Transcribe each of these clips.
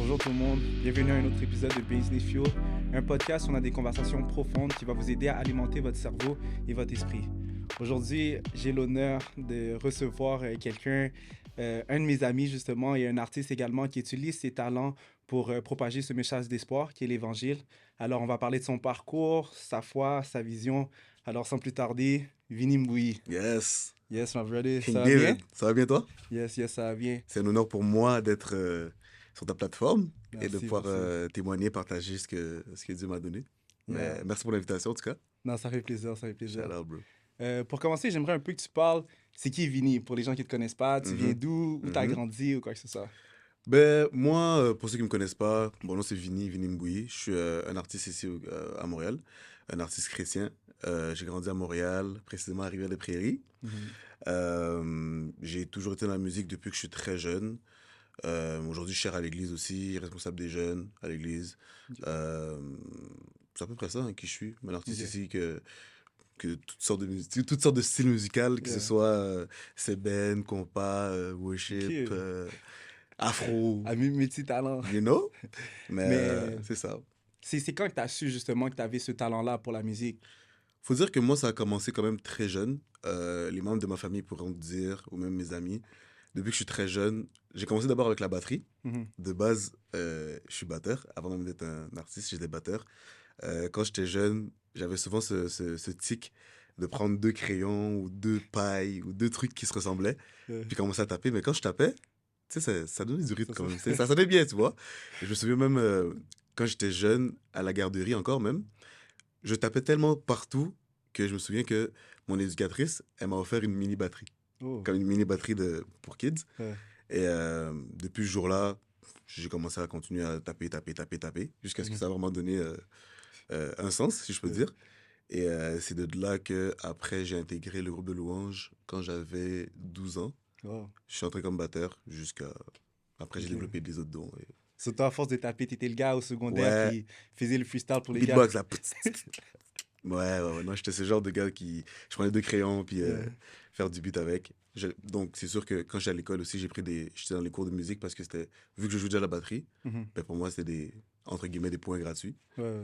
Bonjour tout le monde, bienvenue à un autre épisode de Business Fuel, un podcast où on a des conversations profondes qui vont vous aider à alimenter votre cerveau et votre esprit. Aujourd'hui, j'ai l'honneur de recevoir quelqu'un, un de mes amis justement et un artiste également qui utilise ses talents pour propager ce message d'espoir qui est l'Évangile. Alors on va parler de son parcours, sa foi, sa vision. Alors sans plus tarder, Vini Mbouyi. Yes. Yes, my brother, King ça va bien? David, ça va bien toi? Yes, ça va bien. C'est un honneur pour moi d'être sur ta plateforme et de Merci, pouvoir merci. témoigner, partager ce que Dieu m'a donné. Yeah. Mais merci pour l'invitation en tout cas. Non, ça fait plaisir, ça fait plaisir. Shout out, bro. Pour commencer, j'aimerais un peu que tu parles, c'est qui Vini? Pour les gens qui ne te connaissent pas, tu viens Mhm, d'où, où tu as mhm. grandi ou quoi que ce soit? Ben, moi, pour ceux qui ne me connaissent pas, mon nom c'est Vini Mbouyi. Je suis un artiste ici à Montréal, un artiste chrétien. J'ai grandi à Montréal, précisément à Rivière-des-Prairies. J'ai toujours été dans la musique depuis que je suis très jeune. Aujourd'hui, je sers à l'église aussi, responsable des jeunes à l'église. Ok. C'est à peu près ça, hein, qui je suis. Un artiste Ok. ici que toutes sortes de styles musicaux, que ce Yeah. soit sébène, compas, worship, Ok. afro, À multi-talent. you know? Mais Mais c'est ça. c'est quand que tu as su justement que tu avais ce talent-là pour la musique? Faut dire que moi, ça a commencé quand même très jeune. Les membres de ma famille pourront te dire, ou même mes amis, depuis que je suis très jeune, j'ai commencé d'abord avec la batterie. Mhm. De base, je suis batteur. Avant même d'être un artiste, j'étais batteur. Quand j'étais jeune, j'avais souvent ce tic de prendre 2 crayons ou 2 pailles ou 2 trucs qui se ressemblaient, Yeah. puis commencer à taper. Mais quand je tapais, tu sais, ça donnait du rythme Ça, quand ça- même. Ça sonnait bien, tu vois. Et je me souviens même, quand j'étais jeune, à la garderie encore même, je tapais tellement partout que je me souviens que mon éducatrice, elle m'a offert une mini batterie, Oh. comme une mini batterie pour kids. Ouais. Et depuis ce jour-là, j'ai commencé à continuer à taper, jusqu'à ce que Mhm. ça a vraiment donné un sens, si je peux Ouais. dire. Et c'est de là que après j'ai intégré le groupe de louanges quand j'avais 12 ans. Oh. Je suis entré comme batteur jusqu'à... Après, j'ai Ok. développé des autres dons. Surtout à force de taper, tu étais le gars au secondaire Ouais, qui faisait le freestyle pour les gars. beatbox, là. Ouais. Non, j'étais ce genre de gars qui... Je prenais 2 crayons, puis Yeah. faire du beat avec. Donc, c'est sûr que quand j'étais à l'école aussi, j'étais dans les cours de musique parce que c'était... Vu que je jouais déjà à la batterie, Mhm. ben pour moi, c'était entre guillemets, des points gratuits. Ouais.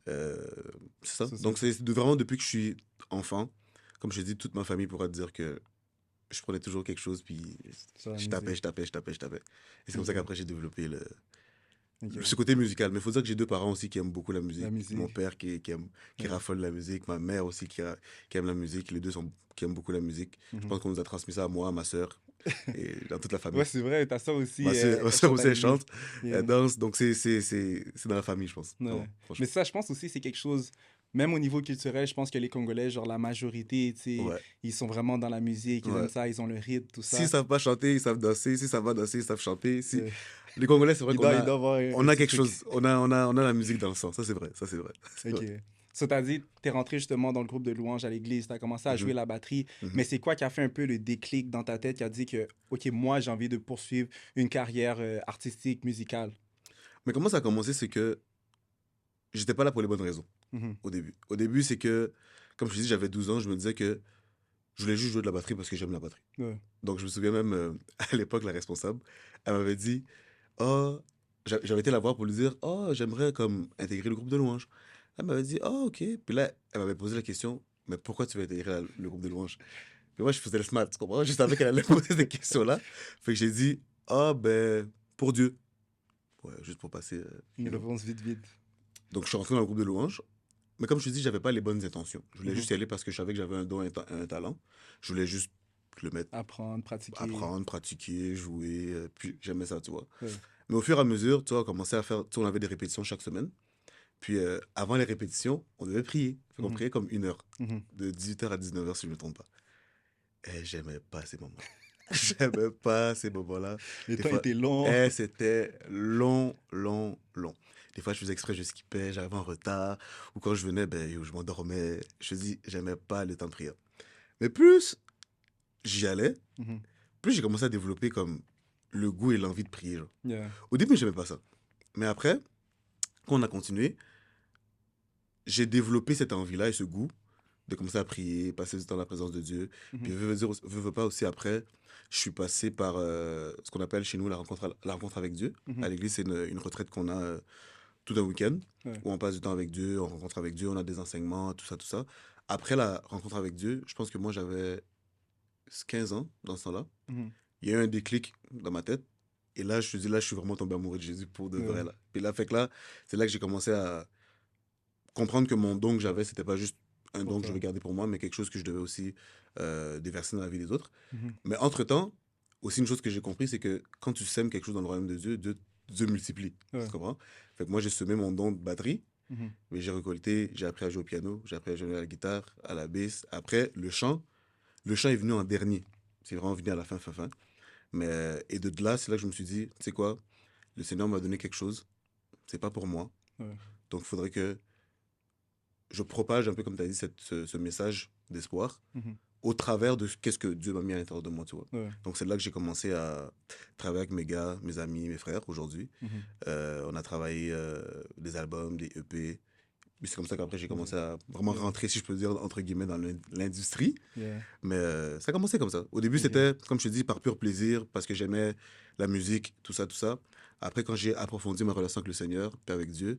Euh, c'est ça. Ça, Donc, c'est vraiment depuis que je suis enfant, comme je te dis, toute ma famille pourra te dire que je prenais toujours quelque chose, puis sur la je tapais. musique. Et c'est comme ça Ok. qu'après, j'ai développé Ok. ce côté musical. Mais il faut dire que j'ai 2 parents aussi qui aiment beaucoup la musique. La musique. Mon père qui Ouais. raffole la musique, ma mère aussi qui aime la musique. Les deux qui aiment beaucoup la musique. Je Mhm. pense qu'on nous a transmis ça à moi, à ma sœur, et dans toute la famille. Ouais, c'est vrai, ta soeur aussi, Ma sœur, elle ma sœur chante à aussi, elle l'église. chante, Yeah. elle danse. Donc, c'est dans la famille, je pense. Ouais. Non, franchement. Mais ça, je pense aussi, c'est quelque chose, même au niveau culturel, je pense que les Congolais, genre la majorité, tu sais, Ouais. ils sont vraiment dans la musique, ils Ouais. aiment ça, ils ont le rythme, tout ça. S'ils savent pas chanter, ils savent danser. S'ils savent pas danser, ils savent chanter. Ouais. Les Congolais, c'est vrai Il qu'on doit, il a, doit avoir un on a petit quelque truc. chose. On a la musique dans le sang. Ça, c'est vrai. Ça, c'est vrai. C'est Ok. vrai. So, t'as dit, t'es rentré justement dans le groupe de louanges à l'église, t'as commencé à jouer Mhm. la batterie, Mhm. mais c'est quoi qui a fait un peu le déclic dans ta tête qui a dit que, ok, moi, j'ai envie de poursuivre une carrière artistique, musicale? Mais comment ça a commencé, c'est que j'étais pas là pour les bonnes raisons Mhm. au début. Au début, c'est que, comme je te dis, j'avais 12 ans, je me disais que je voulais juste jouer de la batterie parce que j'aime la batterie. Ouais. Donc, je me souviens même, à l'époque, la responsable, elle m'avait dit, oh, j'avais été la voir pour lui dire, oh, j'aimerais comme intégrer le groupe de louanges. Elle m'avait dit, oh, ok. Puis là, elle m'avait posé la question, mais pourquoi tu veux intégrer le groupe de louanges? Puis moi, je faisais le smart, tu comprends? Je savais qu'elle allait me poser ces questions-là. Fait que j'ai dit, oh, ben, pour Dieu. Ouais, juste pour passer, Une you know. réponse vite. Donc, je suis rentré dans le groupe de louanges. Mais comme je te dis, j'avais pas les bonnes intentions. Je voulais Mhm. juste y aller parce que je savais que j'avais un don et un talent. Je voulais juste le mettre, Apprendre, pratiquer. apprendre, pratiquer, jouer. Puis j'aimais ça, tu vois. Ouais. Mais au fur et à mesure, tu vois, on commençait à faire. Tu sais, on avait des répétitions chaque semaine. Puis avant les répétitions, on devait prier. Fait qu'on Mhm. priait comme 1 heure, Mhm. de 18h à 19h, si je ne me trompe pas. Et j'aimais pas ces moments. J'aimais pas ces moments-là. Le Des temps fois, était long. c'était long. Des fois, je faisais exprès, je skippais, j'arrivais en retard. Ou quand je venais, ben, yo, je m'endormais. Je te dis, j'aimais pas le temps de prière. Mais plus j'y allais, Mhm. plus j'ai commencé à développer comme le goût et l'envie de prier. Genre. Yeah. Au début, j'aimais pas ça. Mais après, quand on a continué, j'ai développé cette envie-là et ce goût de commencer à prier, passer du temps dans la présence de Dieu. Puis, Mhm. veux pas aussi après, je suis passé par ce qu'on appelle chez nous la rencontre avec Dieu. À Mhm. l'église, c'est une retraite qu'on a tout un week-end Ouais. où on passe du temps avec Dieu, on rencontre avec Dieu, on a des enseignements, tout ça, tout ça. Après la rencontre avec Dieu, je pense que moi, j'avais 15 ans dans ce temps-là. Mhm. Il y a eu un déclic dans ma tête. Et là, je te dis, là, je suis vraiment tombé amoureux de Jésus pour de vrai, Ouais. là. Puis là, fait que là, c'est là que j'ai commencé à comprendre que mon don que j'avais, c'était pas juste un Pour don que je toi. devais garder pour moi, mais quelque chose que je devais aussi déverser dans la vie des autres. Mhm. Mais entre-temps, aussi une chose que j'ai compris, c'est que quand tu sèmes quelque chose dans le royaume de Dieu, Dieu multiplie. Tu Ouais. comprends? Fait que moi, j'ai semé mon don de batterie, Mhm. mais j'ai récolté, j'ai appris à jouer au piano, j'ai appris à jouer à la guitare, à la basse. Après, le chant est venu en dernier. C'est vraiment venu à la fin, fin, fin. Mais, et de là, c'est là que je me suis dit, tu sais quoi, le Seigneur m'a donné quelque chose, c'est pas pour moi. Ouais. Donc, il faudrait que je propage un peu, comme tu as dit, ce message d'espoir Mhm. au travers de qu'est-ce que Dieu m'a mis à l'intérieur de moi, tu vois. Ouais. Donc, c'est là que j'ai commencé à travailler avec mes gars, mes amis, mes frères aujourd'hui. Mhm. On a travaillé des albums, des EP. Puis c'est comme ça qu'après, j'ai Ok. commencé à vraiment Yeah. rentrer, si je peux dire, entre guillemets, dans l'industrie. Yeah. Mais ça a commencé comme ça. Au début, Ok. c'était, comme je te dis, par pur plaisir, parce que j'aimais la musique, tout ça, tout ça. Après, quand j'ai approfondi ma relation avec le Seigneur, puis avec Dieu,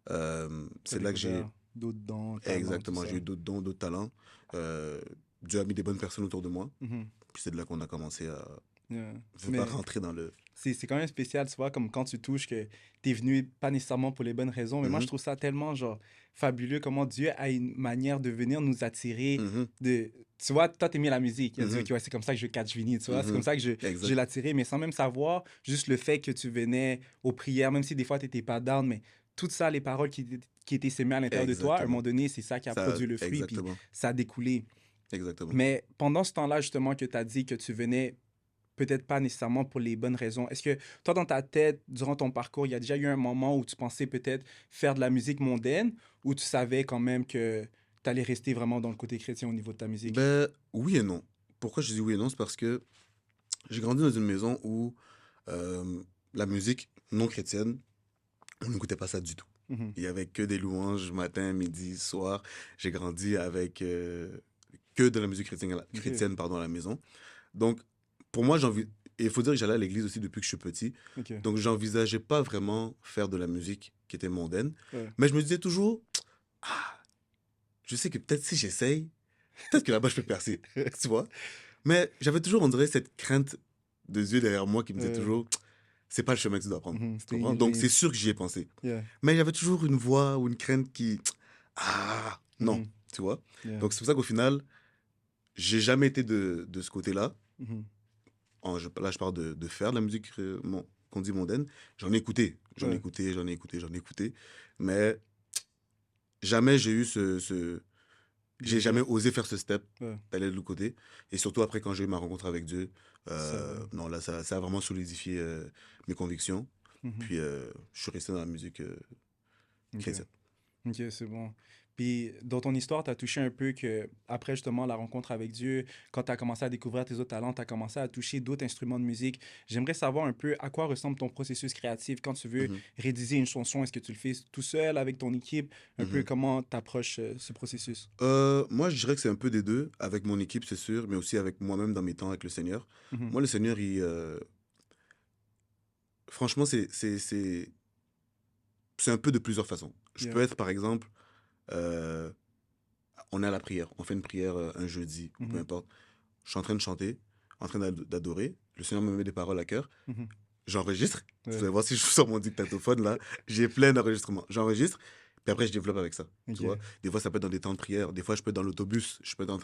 T'as c'est là que j'ai découvert d'autres dons, talents, tout exactement, ça. j'ai eu d'autres dons, d'autres talents. Euh, Dieu a mis des bonnes personnes autour de moi. Mhm. Puis c'est de là qu'on a commencé à, Yeah. je veux pas Mais rentrer dans le... c'est quand même spécial, tu vois, comme quand tu touches que t'es venu pas nécessairement pour les bonnes raisons, mais moi je Mhm, trouve ça tellement genre fabuleux comment Dieu a une manière de venir nous attirer mhm, de tu vois, toi t'aimais la musique, il a dit ok mhm, ouais, c'est comme ça que je catch Vini, tu vois, c'est comme mhm. ça que je Exact. l'attirais, mais sans même savoir, juste le fait que tu venais aux prières, même si des fois t'étais pas down, mais tout ça, les paroles qui étaient sémées à l'intérieur de toi, à un moment Exactement. donné, c'est ça qui a Ça, produit le fruit, puis exactement. ça a découlé. Exactement. Mais pendant ce temps-là, justement, que tu as dit que tu venais peut-être pas nécessairement pour les bonnes raisons. Est-ce que toi, dans ta tête, durant ton parcours, il y a déjà eu un moment où tu pensais peut-être faire de la musique mondaine ou tu savais quand même que tu allais rester vraiment dans le côté chrétien au niveau de ta musique? Ben, oui et non. Pourquoi je dis oui et non? C'est parce que j'ai grandi dans une maison où euh, la musique non chrétienne, on n'écoutait pas ça du tout. Mhm. Il y avait que des louanges matin, midi, soir. J'ai grandi avec que de la musique Ok, chrétienne pardon, à la maison. Donc, pour moi, et il faut dire que j'allais à l'église aussi depuis que je suis petit. ok, Donc, j'envisageais pas vraiment faire de la musique qui était mondaine. ouais, Mais je me disais toujours, ah, je sais que peut-être si j'essaye, peut-être que là-bas, je peux percer. Tu vois? Mais j'avais toujours, on dirait, cette crainte de Dieu derrière moi qui me disait euh, toujours, c'est pas le chemin que tu dois prendre. mhm, Tu t'es comprends? Donc, lean. c'est sûr que j'y ai pensé. Yeah, Mais il y avait toujours une voix ou une crainte qui, ah, non, mhm, tu vois? yeah, Donc, c'est pour ça qu'au final, j'ai jamais été de ce côté-là. mhm, Là, je parle de faire de la musique qu'on dit mondaine. J'en ai écouté, j'en ai ouais, écouté, j'en ai écouté, j'en ai écouté. Mais jamais j'ai eu j'ai jamais désir, osé faire ce step, ouais, d'aller de l'autre côté. Et surtout après, quand j'ai eu ma rencontre avec Dieu, ça, non, là, ça a vraiment solidifié mes convictions. mhm, Puis, je suis resté dans la musique ok. chrétienne. Ok, c'est bon. Puis dans ton histoire, tu as touché un peu que, après justement la rencontre avec Dieu, quand tu as commencé à découvrir tes autres talents, tu as commencé à toucher d'autres instruments de musique. J'aimerais savoir un peu à quoi ressemble ton processus créatif quand tu veux Mhm, rédiger une chanson. Est-ce que tu le fais tout seul avec ton équipe? Un peu mhm. comment tu approches ce processus? Moi, je dirais que c'est un peu des deux, avec mon équipe, c'est sûr, mais aussi avec moi-même dans mes temps avec le Seigneur. Mhm. Moi, le Seigneur, franchement, c'est un peu de plusieurs façons. Je Yeah. peux être, par exemple, euh, on est à la prière, on fait une prière un jeudi, ou peu Mhm. importe. Je suis en train de chanter, en train d'adorer. Le Seigneur me met des paroles à cœur. Mhm. J'enregistre. Vous Ouais. allez voir si je sors mon dictaphone là. J'ai plein d'enregistrements. J'enregistre, puis après je développe avec ça. Tu vois? Ok. Des fois, ça peut être dans des temps de prière. Des fois, je peux être dans l'autobus. Je peux être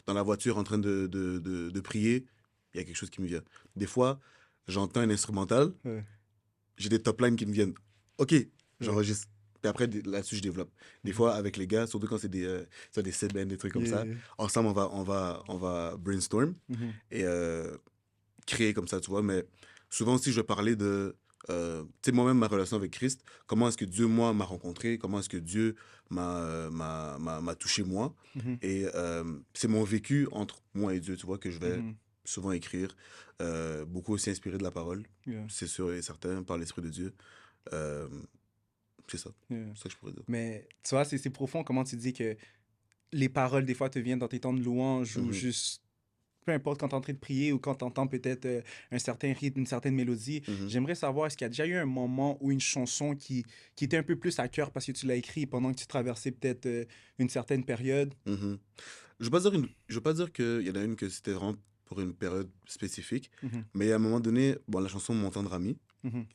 dans la voiture en train de prier. Il y a quelque chose qui me vient. Des fois, j'entends un instrumental. Ouais. J'ai des top lines qui me viennent. Ok, Ouais. j'enregistre. Puis après, là-dessus, je développe. Des Mhm. fois, avec les gars, surtout quand c'est soit des sub des trucs comme ça, Yeah. ensemble, on va brainstorm Mhm. et créer comme ça, tu vois. Mais souvent aussi, je vais parler tu sais, moi-même, ma relation avec Christ. Comment est-ce que Dieu, moi, m'a rencontré? Comment est-ce que Dieu m'a touché, moi? Mhm. Et c'est mon vécu entre moi et Dieu, tu vois, que je vais Mhm. souvent écrire. Beaucoup aussi inspiré de la parole, Yeah. c'est sûr et certain, par l'Esprit de Dieu. Euh, c'est ça. Yeah. C'est ça que je pourrais dire. Mais tu vois, c'est profond comment tu dis que les paroles, des fois, te viennent dans tes temps de louange ou Mhm, juste, peu importe, quand tu es en train de prier ou quand tu entends peut-être un certain rythme, une certaine mélodie. mhm, J'aimerais savoir, est-ce qu'il y a déjà eu un moment ou une chanson qui était un peu plus à cœur parce que tu l'as écrit pendant que tu traversais peut-être une certaine période? mhm. Je veux pas dire qu'il y en a une que c'était vraiment pour une période spécifique, Mhm, mais à un moment donné, bon, la chanson Mon tendre ami, mhm,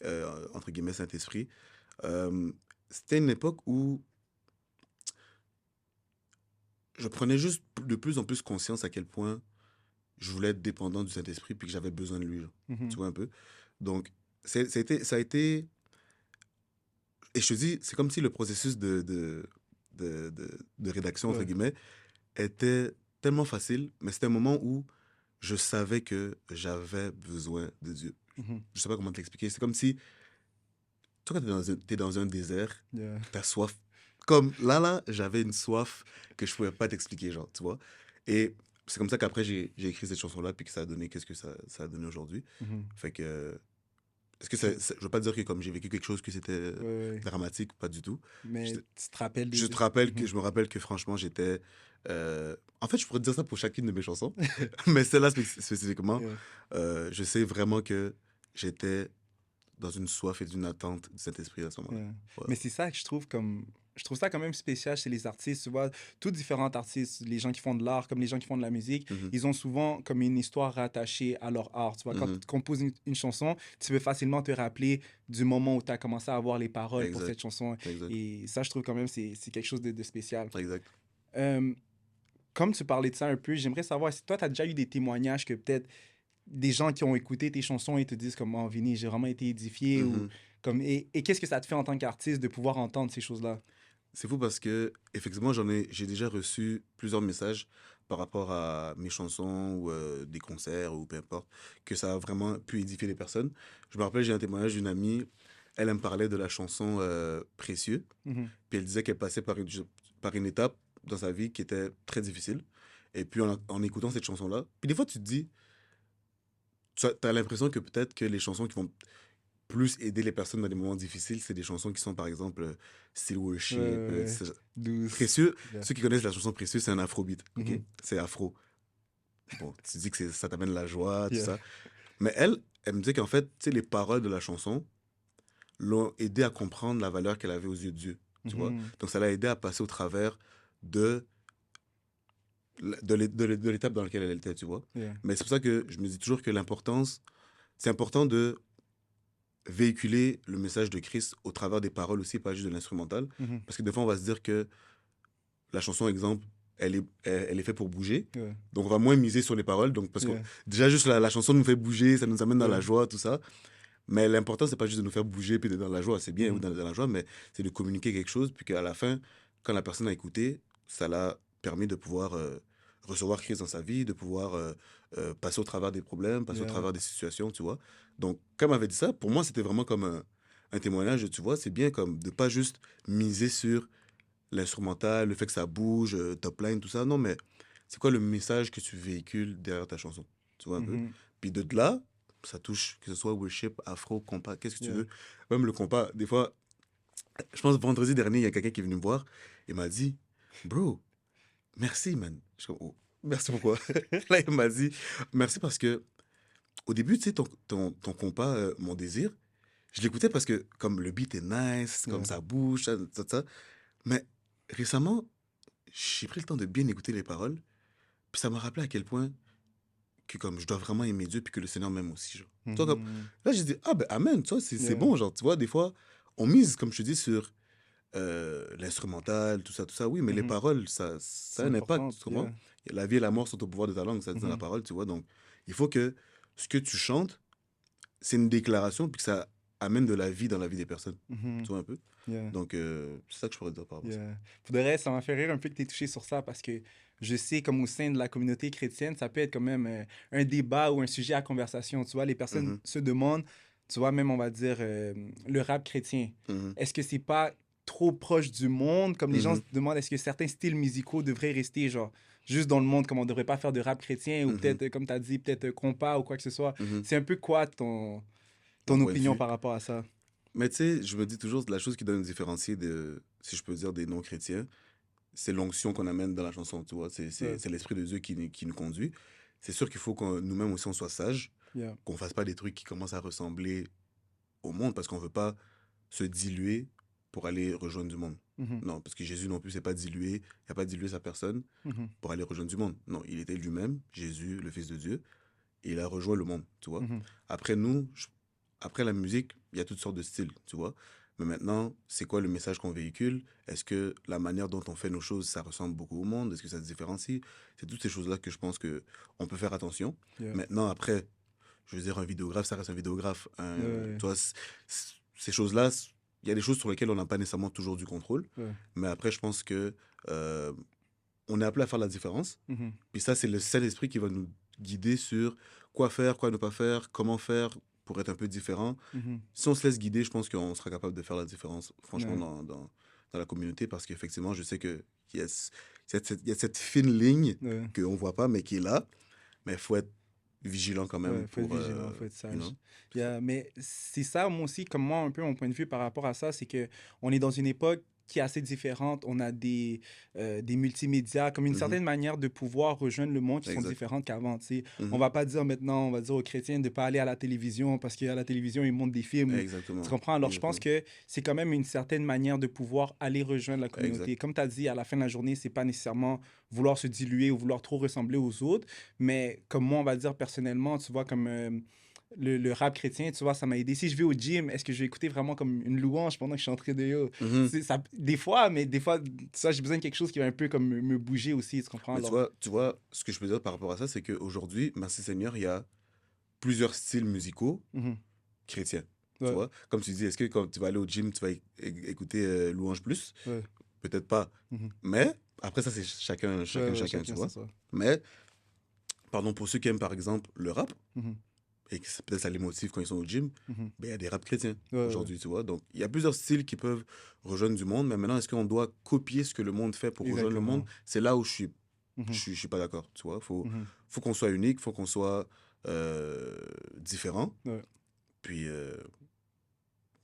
entre guillemets Saint-Esprit, euh, c'était une époque où je prenais juste de plus en plus conscience à quel point je voulais être dépendant du Saint-Esprit puis que j'avais besoin de lui, genre. Tu mhm, vois un peu? Donc, ça a été, et je te dis, c'est comme si le processus de rédaction, entre ouais, guillemets, était tellement facile, mais c'était un moment où je savais que j'avais besoin de Dieu. mhm, Je sais pas comment te l'expliquer. C'est comme si, toi, quand t'es dans un désert, yeah, t'as soif. Comme là, j'avais une soif que je pouvais pas t'expliquer, genre, tu vois. Et c'est comme ça qu'après, j'ai écrit cette chanson-là, puis que ça a donné qu'est-ce que ça a donné aujourd'hui. mhm. Fait que, est-ce que C'est- je veux pas dire que comme j'ai vécu quelque chose que c'était ouais, ouais. dramatique, pas du tout. Mais tu te rappelles Je de te rappelle que Mhm. je me rappelle que franchement, j'étais. En fait, je pourrais te dire ça pour chacune de mes chansons, mais celle-là spécifiquement, Yeah. je sais vraiment que j'étais dans une soif et d'une attente de cet esprit à ce moment-là. Yeah. Ouais. Mais c'est ça que je trouve comme. Je trouve ça quand même spécial chez les artistes, tu vois. Tous différents artistes, les gens qui font de l'art comme les gens qui font de la musique, Mhm, ils ont souvent comme une histoire rattachée à leur art, tu vois. Quand mhm. tu composes une chanson, tu peux facilement te rappeler du moment où tu as commencé à avoir les paroles pour Exact, cette chanson. exact, Et ça, je trouve quand même c'est quelque chose de spécial. exact. Euh, Comme tu parlais de ça un peu, j'aimerais savoir si toi, tu as déjà eu des témoignages que peut-être des gens qui ont écouté tes chansons et te disent comme oh, Vinny, j'ai vraiment été édifié ou Mhm. comme et qu'est-ce que ça te fait en tant qu'artiste de pouvoir entendre ces choses-là? C'est fou parce que, effectivement, j'ai déjà reçu plusieurs messages par rapport à mes chansons ou des concerts ou peu importe, que ça a vraiment pu édifier les personnes. Je me rappelle, j'ai un témoignage d'une amie, elle me parlait de la chanson Précieux. Mhm. Puis elle disait qu'elle passait par une étape dans sa vie qui était très difficile. Et puis en écoutant cette chanson-là, puis des fois tu te dis, tu as l'impression que peut-être que les chansons qui vont plus aider les personnes dans des moments difficiles, c'est des chansons qui sont par exemple style Ouais, worship. ouais, ouais. Douce. Précieux, Yeah. ceux qui connaissent la chanson Précieux, c'est un afrobeat, ok? Mhm. C'est afro. Bon, tu dis que ça t'amène la joie, tout Yeah. ça. Mais elle me disait qu'en fait, tu sais, les paroles de la chanson l'ont aidé à comprendre la valeur qu'elle avait aux yeux de Dieu, tu vois? Mhm. Donc ça l'a aidé à passer au travers de de l'étape dans laquelle elle était, tu vois. Yeah. Mais c'est pour ça que je me dis toujours que c'est important de véhiculer le message de Christ au travers des paroles aussi, pas juste de l'instrumental. Mhm. Parce que des fois, on va se dire que la chanson, exemple, elle est faite pour bouger. Yeah. Donc, on va moins miser sur les paroles. Donc, parce que Yeah. déjà, juste la chanson nous fait bouger, ça nous amène dans la Yeah. joie, tout ça. Mais l'important, c'est pas juste de nous faire bouger puis d'être dans la joie. C'est bien, oui, Mhm. dans la joie, mais c'est de communiquer quelque chose. Puis qu'à la fin, quand la personne a écouté, ça l'a permis de pouvoir recevoir Christ dans sa vie, de pouvoir passer au travers des problèmes, passer au Yeah. travers des situations, tu vois. Donc, comme elle avait dit ça, pour moi, c'était vraiment comme un témoignage, tu vois. C'est bien comme de pas juste miser sur l'instrumental, le fait que ça bouge, top line, tout ça. Non, mais c'est quoi le message que tu véhicules derrière ta chanson? Tu vois un peu? Mhm. Puis de là, ça touche, que ce soit worship, afro, compas, qu'est-ce que tu Yeah. veux. Même le compas, des fois, je pense vendredi dernier, il y a quelqu'un qui est venu me voir et m'a dit, bro, merci, man. Je suis comme, oh, merci pourquoi? Là, il m'a dit, merci parce que au début, tu sais, ton compas, Mon Désir, je l'écoutais parce que comme le beat est nice, comme Yeah. ça bouge, ça. Mais récemment, j'ai pris le temps de bien écouter les paroles, puis ça m'a rappelé à quel point que comme je dois vraiment aimer Dieu, puis que le Seigneur m'aime aussi, genre. Tu vois, comme, Mhm. là, j'ai dit, ah ben, amen, tu vois, c'est Yeah. bon, genre, tu vois, des fois, on mise, comme je te dis, sur l'instrumental, tout ça, oui, mais les Mhm. paroles, ça a C'est un impact, important. tu comprends? Yeah. La vie et la mort sont au pouvoir de ta langue, ça dit dans la Mhm. parole, tu vois, donc il faut que ce que tu chantes, c'est une déclaration, puis que ça amène de la vie dans la vie des personnes, Mhm. tu vois un peu? Yeah. Donc, c'est ça que je pourrais dire par rapport à ça. Yeah. Pour de vrai, ça m'a fait rire un peu que tu aies touché sur ça parce que je sais, comme au sein de la communauté chrétienne, ça peut être quand même un débat ou un sujet à conversation. Tu vois, les personnes Mhm, se demandent, tu vois, même on va dire le rap chrétien. mhm, Est-ce que c'est pas trop proche du monde? Comme les gens se mhm, demandent, est-ce que certains styles musicaux devraient rester, genre, juste dans le monde, comme on devrait pas faire de rap chrétien ou mhm, peut-être, comme tu as dit, peut-être compas ou quoi que ce soit. mhm. C'est un peu quoi Mon ton point de opinion vue. par rapport à ça? Mais tu sais, je me dis toujours, la chose qui doit nous différencier de, si je peux dire, des non-chrétiens, c'est l'onction qu'on amène dans la chanson, tu vois. Ouais. C'est l'Esprit de Dieu qui nous conduit. C'est sûr qu'il faut que nous-mêmes aussi, on soit sages, Yeah. qu'on fasse pas des trucs qui commencent à ressembler au monde, parce qu'on veut pas se diluer pour aller rejoindre du monde. Mhm. Non, parce que Jésus non plus, c'est pas dilué, il n'a pas dilué sa personne Mhm. pour aller rejoindre du monde. Non, il était lui-même, Jésus, le Fils de Dieu, et il a rejoint le monde, tu vois. Mhm. Après nous, après la musique, il y a toutes sortes de styles, tu vois. Mais maintenant, c'est quoi le message qu'on véhicule? Est-ce que la manière dont on fait nos choses, ça ressemble beaucoup au monde? Est-ce que ça se différencie? C'est toutes ces choses-là que je pense que on peut faire attention. Yeah. Maintenant, après, je veux dire, un vidéographe, ça reste un vidéographe. Ouais. Tu vois, ces choses-là, il y a des choses sur lesquelles on n'a pas nécessairement toujours du contrôle. Ouais. Mais après, je pense que on est appelé à faire la différence. Mhm. Puis ça, c'est le Saint-Esprit qui va nous guider sur quoi faire, quoi ne pas faire, comment faire pour être un peu différent. Mhm. Si on se laisse guider, je pense qu'on sera capable de faire la différence, franchement, Ouais. dans la communauté, parce qu'effectivement, je sais qu'il y a, il y a cette fine ligne Ouais. qu'on ne voit pas, mais qui est là. Mais il faut être vigilant quand même Ouais, faut être pour... vigilant, faut être you sage. know, Yeah, mais c'est ça, moi aussi, comme moi, un peu mon point de vue par rapport à ça, c'est que on est dans une époque qui est assez différente. On a des multimédias, comme une Mhm. certaine manière de pouvoir rejoindre le monde qui sont Exact. différentes qu'avant. Tu sais. On Mhm. va pas dire maintenant, on va dire aux chrétiens de pas aller à la télévision parce qu'à la télévision, ils montrent des films. Tu Exactement. comprends? Alors, je pense Exactement. que c'est quand même une certaine manière de pouvoir aller rejoindre la communauté. Exact. Comme tu as dit, à la fin de la journée, c'est pas nécessairement vouloir se diluer ou vouloir trop ressembler aux autres, mais comme moi, on va dire personnellement, tu vois, comme le rap chrétien, tu vois, ça m'a aidé. Si je vais au gym, est-ce que je vais écouter vraiment comme une louange pendant que je suis en train de yo? Mhm. Ça, mais des fois, ça, j'ai besoin de quelque chose qui va un peu comme me bouger aussi, tu comprends? Mais Alors, tu vois, ce que je peux dire par rapport à ça, c'est qu'aujourd'hui, merci Seigneur, il y a plusieurs styles musicaux mhm, chrétiens. Tu ouais, vois, comme tu dis, est-ce que quand tu vas aller au gym, tu vas écouter Louange Plus? ouais, Peut-être pas. mhm, Mais après, ça, c'est ouais, ouais, chacun, tu chacun, c'est vois. ça. Mais, pardon, pour ceux qui aiment par exemple le rap, Mhm, et que peut-être ça les motive quand ils sont au gym, mhm, ben, il y a des raps chrétiens ouais, ouais, aujourd'hui, tu vois. Donc, il y a plusieurs styles qui peuvent rejoindre du monde, mais maintenant, est-ce qu'on doit copier ce que le monde fait pour rejoindre le monde? exactement. C'est là où Mhm, je suis pas d'accord, tu vois. mhm, Faut qu'on soit unique, faut qu'on soit différent. ouais, Puis,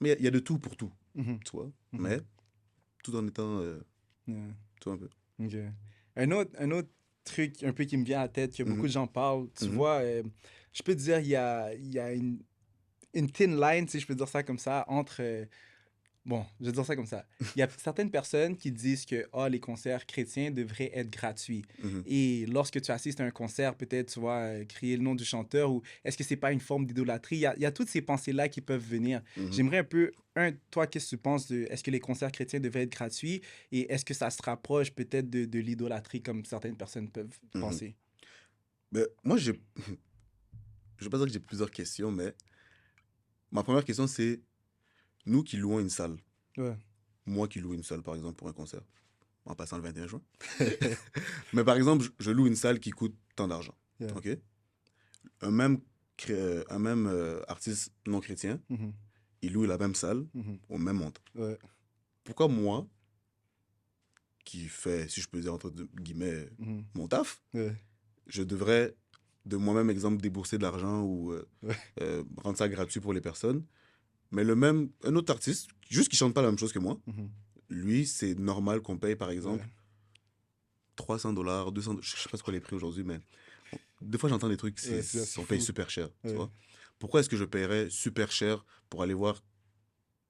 mais il y a de tout pour tout, mhm, tu vois. mhm, Mais tout en étant, yeah, tu vois un peu. ok. Un autre truc un peu qui me vient à la tête, que beaucoup Mhm, de gens parlent, tu mhm, vois, je peux te dire, il y a une thin line, si je peux dire ça comme ça, entre bon, je vais dire ça comme ça. Il y a certaines personnes qui disent que les concerts chrétiens devraient être gratuits. mhm, Et lorsque tu assistes à un concert, peut-être tu vas crier le nom du chanteur ou est-ce que c'est pas une forme d'idolâtrie? Il y a toutes ces pensées-là qui peuvent venir. mhm. J'aimerais un peu, toi, qu'est-ce que tu penses de est-ce que les concerts chrétiens devraient être gratuits et est-ce que ça se rapproche peut-être de l'idolâtrie comme certaines personnes peuvent Mhm. penser? Mais moi, je vais pas dire que j'ai plusieurs questions, mais ma première question, c'est nous qui louons une salle. Ouais. Moi qui loue une salle, par exemple, pour un concert, en passant le 21 juin. Mais par exemple, je loue une salle qui coûte tant d'argent. Yeah. OK? Un même artiste non chrétien, Mhm, il loue la même salle mhm. au même montant. Ouais. Pourquoi moi, qui fais, si je peux dire entre guillemets, Mhm. mon taf, Ouais. je devrais de moi-même, exemple, débourser de l'argent ou Ouais. rendre ça gratuit pour les personnes. Mais un autre artiste, juste qui chante pas la même chose que moi, Mhm. lui, c'est normal qu'on paye, par Ouais. exemple, $300, 200, je sais pas ce quoi les prix aujourd'hui, mais des fois j'entends des trucs, Ouais, c'est on paye fou. super cher, tu Ouais. vois. Pourquoi est-ce que je paierais super cher pour aller voir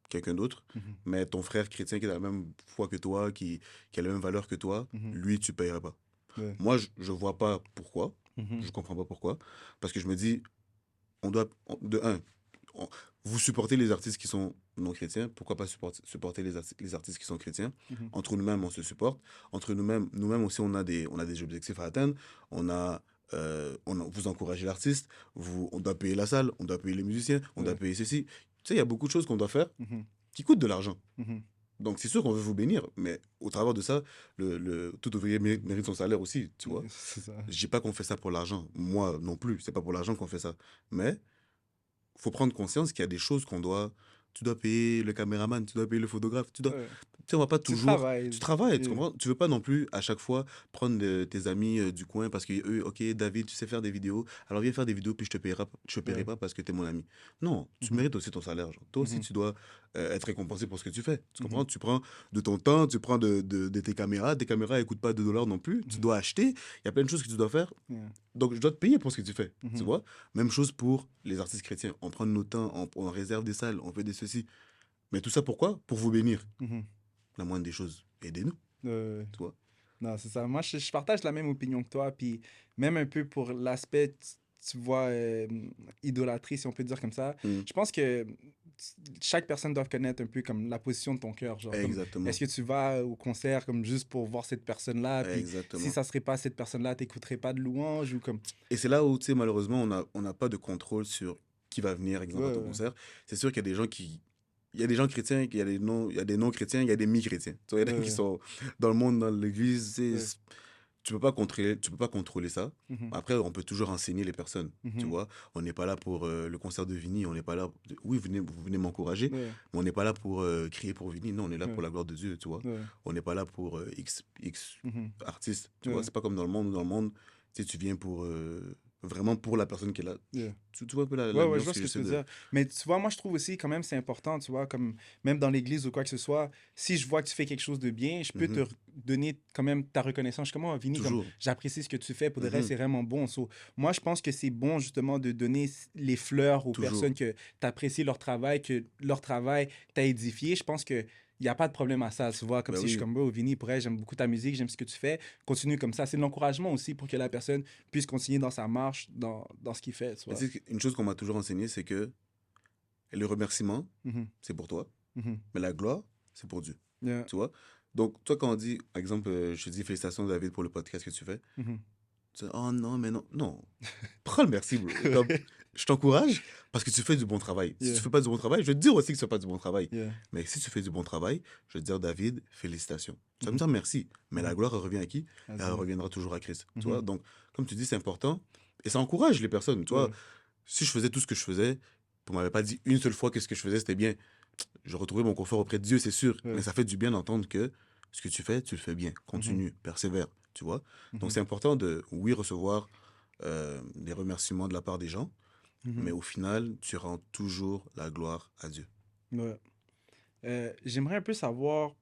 quelqu'un d'autre, Mhm, mais ton frère chrétien qui a la même foi que toi, qui a la même valeur que toi, mhm. lui, tu paierais pas? Ouais. Moi, je vois pas pourquoi, Mhm. je comprends pas pourquoi, parce que je me dis, de un, on- vous supportez les artistes qui sont non chrétiens, pourquoi pas supporter les artistes qui sont chrétiens? Mhm. Entre nous-mêmes, on se supporte. Entre nous-mêmes aussi, on a des objectifs à atteindre. Vous encouragez l'artiste, on doit payer la salle, on doit payer les musiciens, on doit Ouais. payer ceci. Tu sais, il y a beaucoup de choses qu'on doit faire Mhm. qui coûtent de l'argent. Mhm. Donc, c'est sûr qu'on veut vous bénir, mais au travers de ça, tout ouvrier mérite son salaire aussi, tu vois. C'est ça. Je dis pas qu'on fait ça pour l'argent. Moi non plus, c'est pas pour l'argent qu'on fait ça. Mais faut prendre conscience qu'il y a des choses qu'on doit. Tu dois payer le caméraman, tu dois payer le photographe, Ouais. Tu sais, on va pas Tu toujours. travailles. Tu travailles, tu Yeah. comprends? Tu veux pas non plus à chaque fois prendre tes amis du coin parce que eux, ok, David, tu sais faire des vidéos, alors viens faire des vidéos puis je te paierai Ouais. pas parce que tu es mon ami. Non, tu Mhm. mérites aussi ton salaire. Genre. Toi aussi, Mhm. tu dois être récompensé pour ce que tu fais. Tu Mhm. comprends? Tu prends de ton temps, tu prends de tes caméras. Tes caméras ne coûtent pas 2 $ non plus. Tu Mhm. dois acheter. Il y a plein de choses que tu dois faire. Yeah. Donc, je dois te payer pour ce que tu fais. Tu Mhm. vois? Même chose pour les artistes chrétiens. On prend nos temps, on réserve des salles, on fait des ceci. Mais tout ça, pourquoi? Pour vous bénir. Mhm. La moindre des choses, aidez-nous. Tu vois? Non, c'est ça. Moi, je partage la même opinion que toi. Puis même un peu pour l'aspect, tu vois, idolâtrie, si on peut dire comme ça. Mm. Je pense que chaque personne doit connaître un peu comme la position de ton cœur. Genre, comme, Exactement. est-ce que tu vas au concert comme juste pour voir cette personne-là? Puis Exactement. si ça serait pas cette personne-là, t'écouterais pas de louanges ou comme... Et c'est là où, tu sais, malheureusement, on n'a pas de contrôle sur qui va venir, exemple, à ton Ouais. concert. C'est sûr qu'il y a des gens qui... Il y a des gens chrétiens, il y a des non-chrétiens, il y a des mi-chrétiens. Tu vois, il y en a qui Ouais. sont dans le monde, dans l'église. Tu sais, Ouais. tu peux pas contrôler ça. Mhm. Après, on peut toujours enseigner les personnes. Tu Mhm. vois, on n'est pas là pour le concert de Vinny. On n'est pas là. Oui, vous venez m'encourager, Ouais. mais on n'est pas là pour crier pour Vinny. Non, on est là Ouais. pour la gloire de Dieu. Tu vois, Ouais. on n'est pas là pour X Mhm. artiste. Tu Ouais. vois, c'est pas comme dans le monde. Dans le monde, tu sais, tu viens pour vraiment pour la personne qui est là. Yeah. Tu vois un peu la Ouais, je nuance vois ce que tu j'essaie veux de... dire. Mais tu vois, moi, je trouve aussi, quand même, c'est important, tu vois, comme même dans l'église ou quoi que ce soit, si je vois que tu fais quelque chose de bien, je peux te Mhm. donner quand même ta reconnaissance. Je suis comme, oh, Vini, comme Toujours. j'apprécie ce que tu fais, pour de vrai, Mhm. c'est vraiment bon. So, moi, je pense que c'est bon, justement, de donner les fleurs aux Toujours. personnes que tu apprécies leur travail, que leur travail t'a édifié. Je pense que il n'y a pas de problème à ça, tu vois, comme Ben si je suis oui. comme, oh, Vini, pour elle, j'aime beaucoup ta musique, j'aime ce que tu fais, continue comme ça. C'est de l'encouragement aussi pour que la personne puisse continuer dans sa marche, dans ce qu'il fait, tu Mais vois. tu sais, une chose qu'on m'a toujours enseigné, c'est que le remerciement, Mhm. c'est pour toi, Mhm. mais la gloire, c'est pour Dieu. Yeah. Tu vois? Donc, toi, quand on dit, par exemple, je te dis félicitations, David, pour le podcast que tu fais, Mhm. tu dis, oh non, mais non. Non. Prends le merci, bro. Comme, je t'encourage parce que tu fais du bon travail. Si Yeah. tu fais pas du bon travail, je vais te dire aussi que tu fais pas du bon travail. Yeah. Mais si tu fais du bon travail, je vais te dire, David, félicitations. Tu vas me Mhm. dire merci. Mais la Mhm. gloire, elle revient à qui? À Elle Dieu. reviendra toujours à Christ. Tu Mhm. vois? Donc, comme tu dis, c'est important. Et ça encourage les personnes. Tu vois? Ouais. Si je faisais tout ce que je faisais, on m'avait pas dit une seule fois que ce que je faisais, c'était bien. Je retrouvais mon confort auprès de Dieu, c'est sûr. Ouais. Mais ça fait du bien d'entendre que ce que tu fais, tu le fais bien. Continue, persévère. Tu vois? Donc, Mhm. c'est important de, oui, recevoir des remerciements de la part des gens. Mhm. Mais au final, tu rends toujours la gloire à Dieu. Ouais. J'aimerais un peu savoir.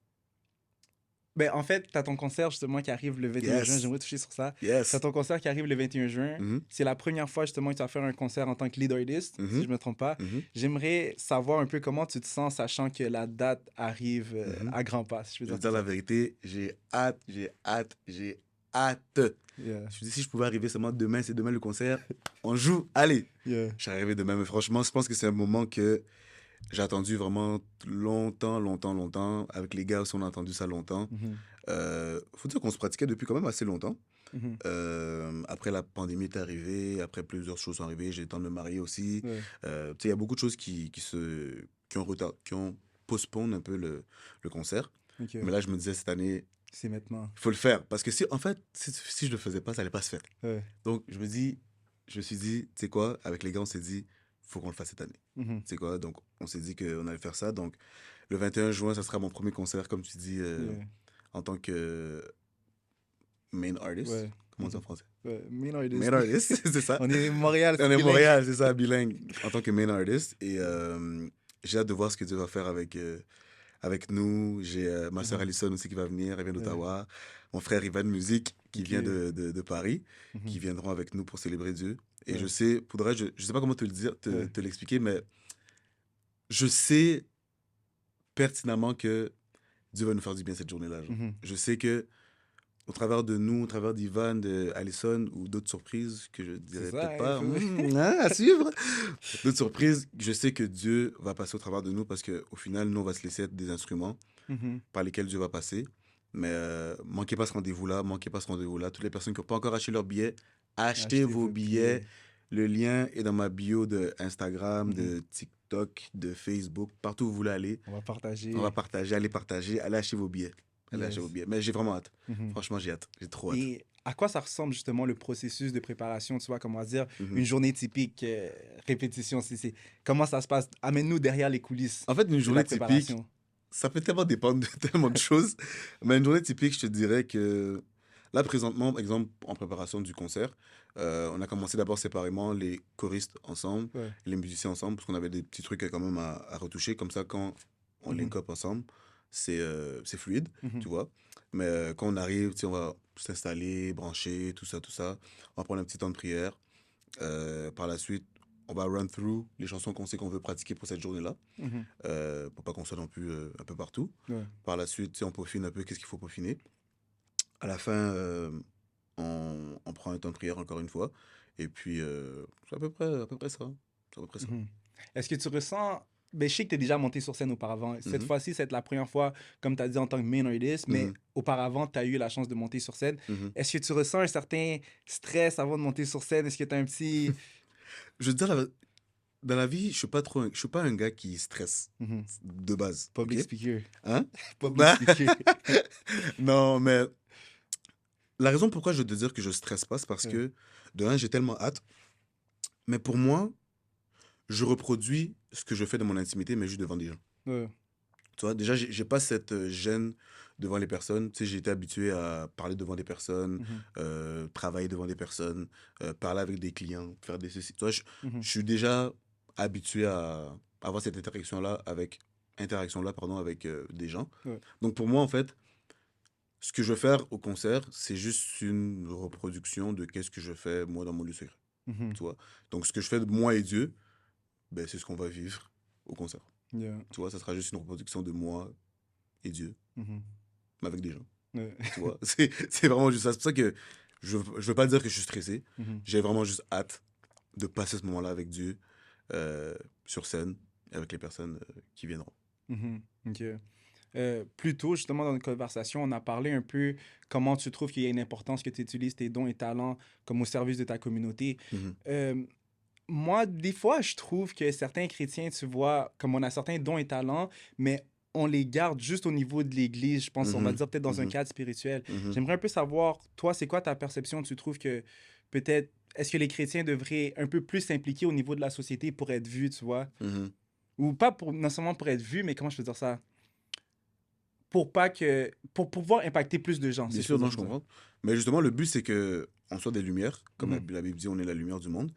Ben, en fait, tu as ton concert justement qui arrive le 21 juin. Yes. J'aimerais toucher sur ça. Tu Yes. as ton concert qui arrive le 21 juin. Mhm. C'est la première fois justement que tu vas faire un concert en tant que lead artist, si Mhm. je ne me trompe pas. Mhm. J'aimerais savoir un peu comment tu te sens, sachant que la date arrive Mhm. à grands pas, si je Je veux vais dire te dire la comme ça. vérité, j'ai hâte, j'ai hâte, j'ai hâte. Yeah. Je me dis, si je pouvais arriver seulement demain, c'est demain le concert, on joue, allez. Yeah. Je suis arrivé demain, mais franchement, je pense que c'est un moment que j'ai attendu vraiment longtemps, longtemps, longtemps. Avec les gars aussi, on a attendu ça longtemps. Mhm. Faut dire qu'on se pratiquait depuis quand même assez longtemps. Mhm. Après, la pandémie est arrivée, après plusieurs choses sont arrivées, j'ai le temps de me marier aussi. Ouais. Tu sais, il y a beaucoup de choses qui ont postpone un peu le concert. Ok. Mais là, je me disais, cette année, C'est maintenant. il faut le faire. Parce que si, en fait, si je le faisais pas, ça allait pas se faire. Ouais. Donc, je me suis dit, tu sais quoi, avec les gars, on s'est dit, faut qu'on le fasse cette année. Mhm. Tu sais quoi, donc on s'est dit qu'on allait faire ça. Donc, le 21 juin, ça sera mon premier concert, comme tu dis, Yeah. en tant que main artist. Ouais. Comment on dit en français? Ouais. Main artist. Main artist, c'est ça. On est Montréal. On est bilingue. Montréal, c'est ça, bilingue, en tant que main artist. Et j'ai hâte de voir ce que Dieu va faire avec nous. J'ai ma sœur Mhm. Alison aussi qui va venir, elle vient d'Ottawa. Mon frère Ivan Musique qui Ok. vient de Paris, Mhm. qui viendront avec nous pour célébrer Dieu. Et Ouais. je sais, je sais pas comment te le dire, Ouais. te l'expliquer, mais je sais pertinemment que Dieu va nous faire du bien cette journée-là. Genre. Mhm. Je sais que au travers de nous, au travers d'Ivan, d'Alison ou d'autres surprises que je dirais ça, peut-être hein, pas, faut- à suivre. D'autres surprises, je sais que Dieu va passer au travers de nous parce qu'au final, nous, on va se laisser être des instruments Mhm. par lesquels Dieu va passer. Mais manquez pas ce rendez-vous-là, manquez pas ce rendez-vous-là. Toutes les personnes qui n'ont pas encore acheté leur billet, achetez vos billets. Le lien est dans ma bio de Instagram, de TikTok, de Facebook, partout où vous voulez aller. On va partager. On va partager, allez acheter vos billets. Allez Yes. acheter vos billets. Mais j'ai vraiment hâte. Mhm. Franchement, j'ai hâte. J'ai trop hâte. Et à quoi ça ressemble justement le processus de préparation, tu vois, comment dire, Mhm. une journée typique, répétition, comment ça se passe? Amène-nous derrière les coulisses En fait, une de journée la typique, préparation. ça peut tellement dépendre de tellement de choses. Mais une journée typique, je te dirais que là, présentement, par exemple, en préparation du concert, on a commencé d'abord séparément les choristes ensemble, Ouais. les musiciens ensemble, parce qu'on avait des petits trucs quand même à retoucher. Comme ça, quand on link up ensemble, c'est fluide, Mhm. tu vois. Mais quand on arrive, tu sais, on va s'installer, brancher, tout ça. On va prendre un petit temps de prière. Par la suite, on va run through les chansons qu'on sait qu'on veut pratiquer pour cette journée-là, Mhm. pour pas qu'on soit non plus un peu partout. Ouais. Par la suite, tu sais, on peaufine un peu qu'est-ce qu'il faut peaufiner. À la fin, on prend un temps de prière encore une fois. Et puis, c'est à peu près ça. C'est à peu près ça. Mhm. Est-ce que tu ressens. Ben, je sais que tu es déjà monté sur scène auparavant. Cette Mhm, fois-ci, c'est la première fois, comme tu as dit, en tant que main artist, mais mhm, auparavant, tu as eu la chance de monter sur scène. mhm. Est-ce que tu ressens un certain stress avant de monter sur scène? Est-ce que tu as un petit. Je veux dire, dans la vie, je suis pas un gars qui stresse Mhm. de base, ok? Public speaker. Hein? Public Bah, speaker. non, mais la raison pourquoi je veux te dire que je stresse pas, c'est parce Ouais. que, de un, j'ai tellement hâte, mais pour moi, je reproduis ce que je fais dans mon intimité, mais juste devant des gens. Ouais. Tu vois, déjà, j'ai pas cette gêne devant les personnes. Tu sais, j'ai été habitué à parler devant des personnes, Mhm. travailler devant des personnes, parler avec des clients, faire des ceci. Tu vois, Mhm. je suis déjà habitué à avoir cette interaction-là, pardon, avec des gens. Ouais. Donc pour moi, en fait, ce que je veux faire au concert, c'est juste une reproduction de qu'est-ce que je fais moi dans mon lieu secret. Mhm. Tu vois. Donc ce que je fais de moi et Dieu, ben, c'est ce qu'on va vivre au concert. Yeah. Tu vois, ça sera juste une reproduction de moi et Dieu, Mhm. mais avec des gens. Ouais. Tu vois, c'est vraiment juste ça. C'est pour ça que je veux pas dire que je suis stressé. Mhm. J'ai vraiment juste hâte de passer ce moment-là avec Dieu, euh, sur scène, et avec les personnes qui viendront. Mhm. Ok. Plus tôt, justement, dans notre conversation, on a parlé un peu comment tu trouves qu'il y a une importance que tu utilises tes dons et talents comme au service de ta communauté. Mhm, Euh, Moi, des fois, je trouve que certains chrétiens, tu vois, comme on a certains dons et talents, mais on les garde juste au niveau de l'Église, je pense, on va mhm, dire peut-être dans un mhm, cadre spirituel. mhm. J'aimerais un peu savoir, toi, c'est quoi ta perception? Tu trouves que peut-être, est-ce que les chrétiens devraient un peu plus s'impliquer au niveau de la société pour être vus, tu vois? Mhm. Ou pas pour, non seulement pour être vus, mais comment je peux dire ça? Pour pas que, pour pouvoir impacter plus de gens, Bien si je peux sûr, non, dire je comme ça. comprends. Mais justement, le but, c'est que on soit des lumières. Comme Mhm, la Bible dit, on est la lumière du monde.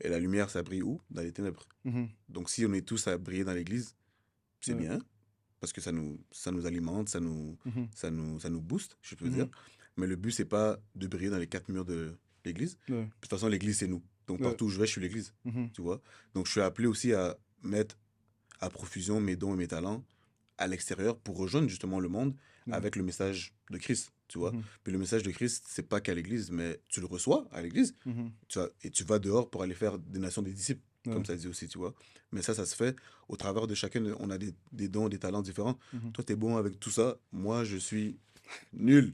Et la lumière, ça brille où? Dans les ténèbres. mhm, Donc, si on est tous à briller dans l'église, c'est ouais, bien, parce que ça nous alimente, mhm, ça nous booste, je peux dire. mhm, Mais le but, c'est pas de briller dans les quatre murs de l'église. ouais, De toute façon, l'église, c'est nous. Donc, ouais, partout où je vais, je suis l'église. mhm, Tu vois? Donc, je suis appelé aussi à mettre à profusion mes dons et mes talents à l'extérieur pour rejoindre justement le monde ouais, avec le message de Christ. Tu vois? mhm, Puis le message de Christ, c'est pas qu'à l'église, mais tu le reçois à l'église. mhm, Et tu vas dehors pour aller faire des nations des disciples, ouais, comme ça dit aussi, tu vois. Mais ça se fait au travers de chacun. On a des dons, des talents différents. mhm, Toi, tu es bon avec tout ça. Moi, je suis nul,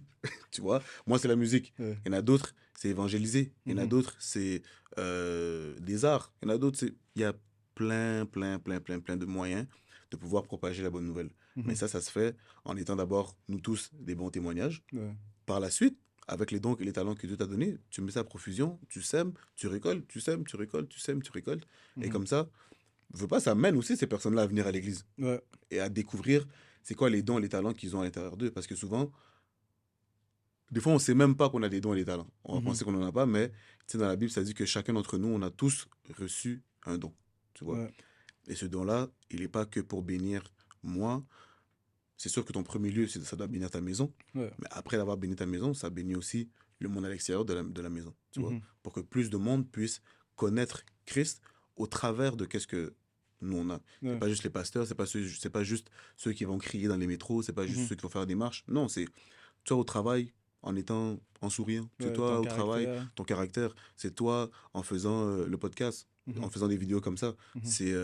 tu vois. Moi, c'est la musique. ouais, Il y en a d'autres, c'est évangéliser. Il y en a mhm, d'autres, c'est des arts. Il y en a d'autres, c'est... Il y a plein de moyens de pouvoir propager la bonne nouvelle. Mais mhm, ça se fait en étant d'abord, nous tous, des bons témoignages. ouais, Par la suite, avec les dons et les talents que Dieu t'a donnés, tu mets ça à profusion, tu sèmes, tu récoltes, tu sèmes, tu récoltes, tu sèmes, tu récoltes. Et mhm, comme ça, je veux pas, ça mène aussi ces personnes-là à venir à l'église ouais, et à découvrir c'est quoi les dons et les talents qu'ils ont à l'intérieur d'eux. Parce que souvent, des fois, on sait même pas qu'on a des dons et des talents. On va mhm, penser qu'on en a pas, mais tu sais, dans la Bible, ça dit que chacun d'entre nous, on a tous reçu un don. Tu vois. ouais, Et ce don-là, il n'est pas que pour bénir moi. C'est sûr que ton premier lieu, ça doit bénir ta maison. ouais, Mais après d'avoir béni ta maison, ça bénit aussi le monde à l'extérieur de la maison. Tu vois. mhm, Pour que plus de monde puisse connaître Christ au travers de qu'est-ce que nous on a. C'est ouais, pas juste les pasteurs, c'est pas juste ceux qui vont crier dans les métros, c'est pas juste mhm, ceux qui vont faire des marches. Non, c'est toi au travail en étant, en souriant. C'est ouais, ton toi au travail, caractère. ton caractère. C'est toi en faisant le podcast, en Mhm, faisant des vidéos comme ça. mhm, C'est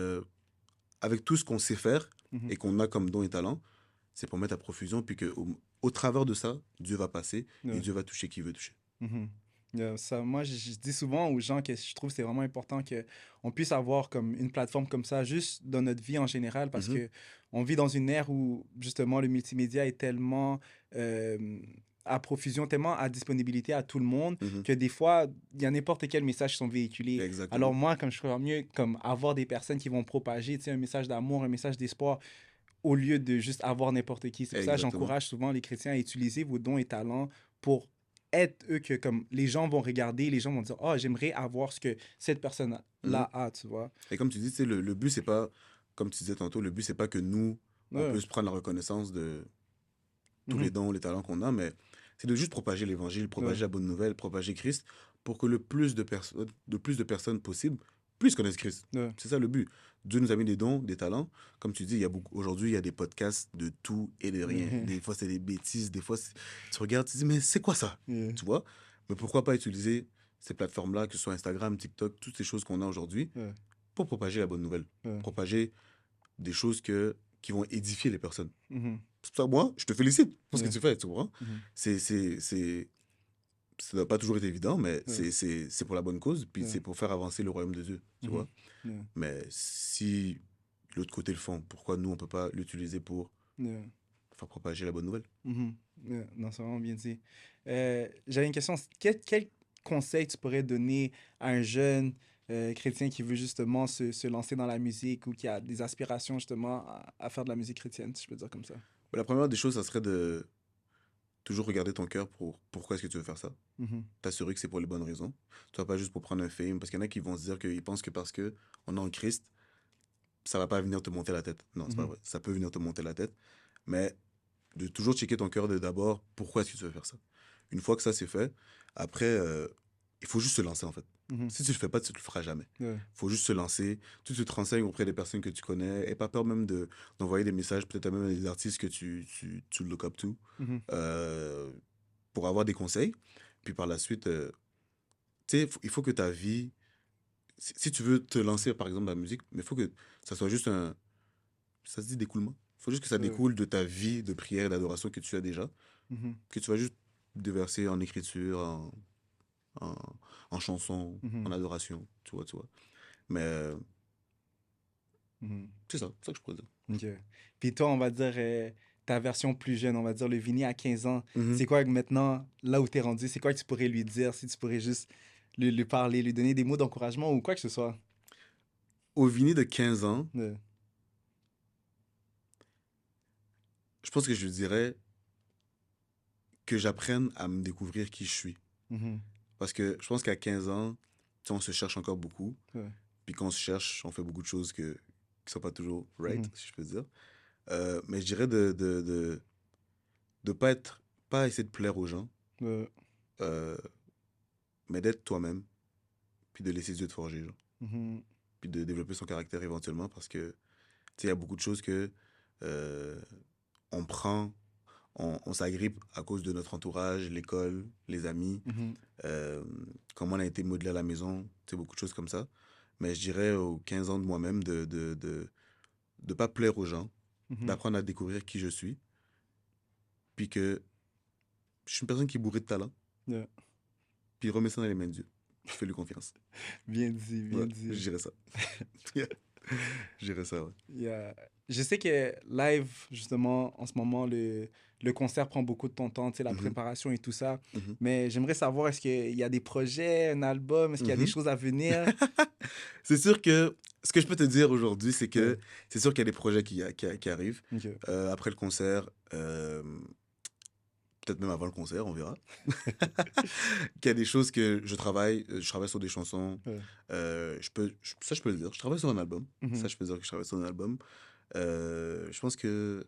avec tout ce qu'on sait faire mhm, et qu'on a comme don et talent, c'est pour mettre à profusion, puis que au travers de ça, Dieu va passer et ouais, Dieu va toucher qui veut toucher. mhm. Ça, moi, je dis souvent aux gens que je trouve que c'est vraiment important qu'on puisse avoir comme une plateforme comme ça, juste dans notre vie en général, parce Mhm, que on vit dans une ère où, justement, le multimédia est tellement euh, à profusion, tellement à disponibilité à tout le monde, mhm. que des fois, il y a n'importe quel message qui sont véhiculés. Alors Exactement. moi, comme je ferais mieux, comme avoir des personnes qui vont propager, tu sais, un message d'amour, un message d'espoir, au lieu de juste avoir n'importe qui. C'est pour ça que Exactement. j'encourage souvent les chrétiens à utiliser vos dons et talents pour être eux que comme les gens vont regarder, les gens vont dire oh j'aimerais avoir ce que cette personne Mhm. là a, tu vois. Et comme tu dis, tu sais, le but, c'est pas, comme tu disais tantôt, le but, c'est pas que nous, on Ouais. peut se prendre la reconnaissance de tous les Mhm. dons, les talents qu'on a, mais c'est de juste propager l'évangile, Ouais. propager la bonne nouvelle, propager Christ, pour que de plus de personnes possible puissent connaître Christ. Ouais. C'est ça le but. Dieu nous a mis des dons, des talents. Comme tu dis, aujourd'hui, il y a des podcasts de tout et de rien. Ouais. Des fois, c'est des bêtises. Des fois, tu regardes, tu te dis, mais c'est quoi ça? Yeah. Tu vois? Mais pourquoi pas utiliser ces plateformes-là, que ce soit Instagram, TikTok, toutes ces choses qu'on a aujourd'hui, Ouais. pour propager la bonne nouvelle. Ouais. Propager des choses qui vont édifier les personnes. Mhm. C'est pour ça, moi, je te félicite pour ce que Yeah. tu fais, tu comprends? Mhm. Ça n'a pas toujours été évident, mais Ouais. c'est pour la bonne cause, puis Ouais. c'est pour faire avancer le royaume de Dieu, tu Mhm. vois? Yeah. Mais si l'autre côté le font, pourquoi nous, on peut pas l'utiliser pour Yeah. faire propager la bonne nouvelle? Mhm. Yeah. Non, c'est vraiment bien dit. J'avais une question. Quel conseil tu pourrais donner à un jeune chrétien qui veut justement se lancer dans la musique ou qui a des aspirations justement à faire de la musique chrétienne, si je peux dire comme ça? La première des choses, ça serait de toujours regarder ton cœur pour pourquoi est-ce que tu veux faire ça. Mhm. T'assurer que c'est pour les bonnes raisons. Tu vas pas juste pour prendre un fame, parce qu'il y en a qui vont se dire qu'ils pensent que parce que on est en Christ, ça va pas venir te monter la tête. Non, c'est pas Mhm. vrai. Ça peut venir te monter la tête, mais de toujours checker ton cœur de d'abord, pourquoi est-ce que tu veux faire ça. Une fois que ça c'est fait, après, il faut juste se lancer en fait. Mhm. Si tu le fais pas, tu le feras jamais. Ouais. Faut juste se lancer. Tu te renseignes auprès des personnes que tu connais. Et pas peur même d'envoyer des messages, peut-être même à des artistes que tu look up to, Mhm. euh, pour avoir des conseils. Puis par la suite, tu sais, il faut que ta vie, si tu veux te lancer par exemple dans la musique, mais il faut que ça soit juste ça se dit d'écoulement. Il faut juste que ça Ouais. découle de ta vie de prière et d'adoration que tu as déjà, Mhm. que tu vas juste déverser en écriture, en, en chanson, en Mhm. adoration, tu vois. Mais Mhm. c'est ça que je pourrais dire. Ok. Puis toi, on va dire ta version plus jeune, on va dire le Vini à 15 ans. Mhm. C'est quoi que maintenant, là où tu es rendu, c'est quoi que tu pourrais lui dire si tu pourrais juste lui parler, lui donner des mots d'encouragement ou quoi que ce soit? Au Vini de 15 ans, Ouais. je pense que je lui dirais que j'apprenne à me découvrir qui je suis. Mhm. Parce que je pense qu'à 15 ans, tu sais, on se cherche encore beaucoup. Ouais. Puis quand on se cherche, on fait beaucoup de choses qui sont pas toujours right, Mhm. si je peux dire. Mais je dirais de pas essayer de plaire aux gens, Ouais. euh, mais d'être toi-même, puis de laisser Dieu te forger, genre. Mhm. Puis de développer son caractère éventuellement, parce que, tu sais, il y a beaucoup de choses que euh, on prend, on s'agrippe à cause de notre entourage, l'école, les amis, Mhm. euh, comment on a été modelé à la maison, tu sais, beaucoup de choses comme ça. Mais je dirais aux 15 ans de moi-même de pas plaire aux gens, Mhm. d'apprendre à découvrir qui je suis, puis que je suis une personne qui est bourrée de talent, Ouais. puis remets ça dans les mains de Dieu. Fais-lui confiance. Bien dit, bien Ouais, je dit. dirais ça. Je dirais ça, ouais. Je sais que live, justement, en ce moment, le concert prend beaucoup de ton temps, tu sais, la Mhm, préparation et tout ça. mhm, Mais j'aimerais savoir, est-ce qu'il y a des projets, un album, est-ce qu'il y a des mhm. choses à venir? C'est sûr que ce que je peux te dire aujourd'hui, c'est Ouais. que c'est sûr qu'il y a des projets qui arrivent. Ok. Après le concert, peut-être même avant le concert, on verra. Qu'il y a des choses que je travaille sur des chansons. Ouais. Ça, je peux le dire. Je travaille sur un album. Ça, Mhm. je peux dire que je travaille sur un album. Je pense que.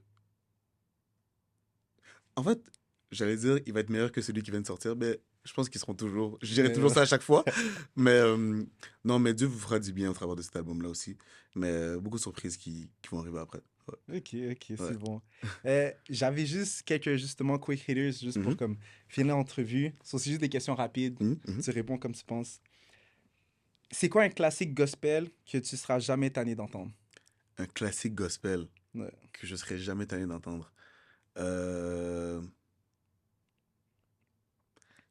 En fait, j'allais dire, il va être meilleur que celui qui vient de sortir, mais je pense qu'ils seront toujours. Je dirais toujours Ouais. ça à chaque fois. Mais non, mais Dieu vous fera du bien au travers de cet album-là aussi. Mais beaucoup de surprises qui vont arriver après. Ouais. Ok, ok, Ouais. c'est bon. J'avais juste quelques, justement, quick hitters, juste pour Mhm, comme finir l'entrevue. C'est aussi juste des questions rapides. mhm, mhm. Tu réponds comme tu penses. C'est quoi un classique gospel que tu seras jamais tanné d'entendre? Un classique gospel Ouais. que je serais jamais tanné d'entendre. Euh,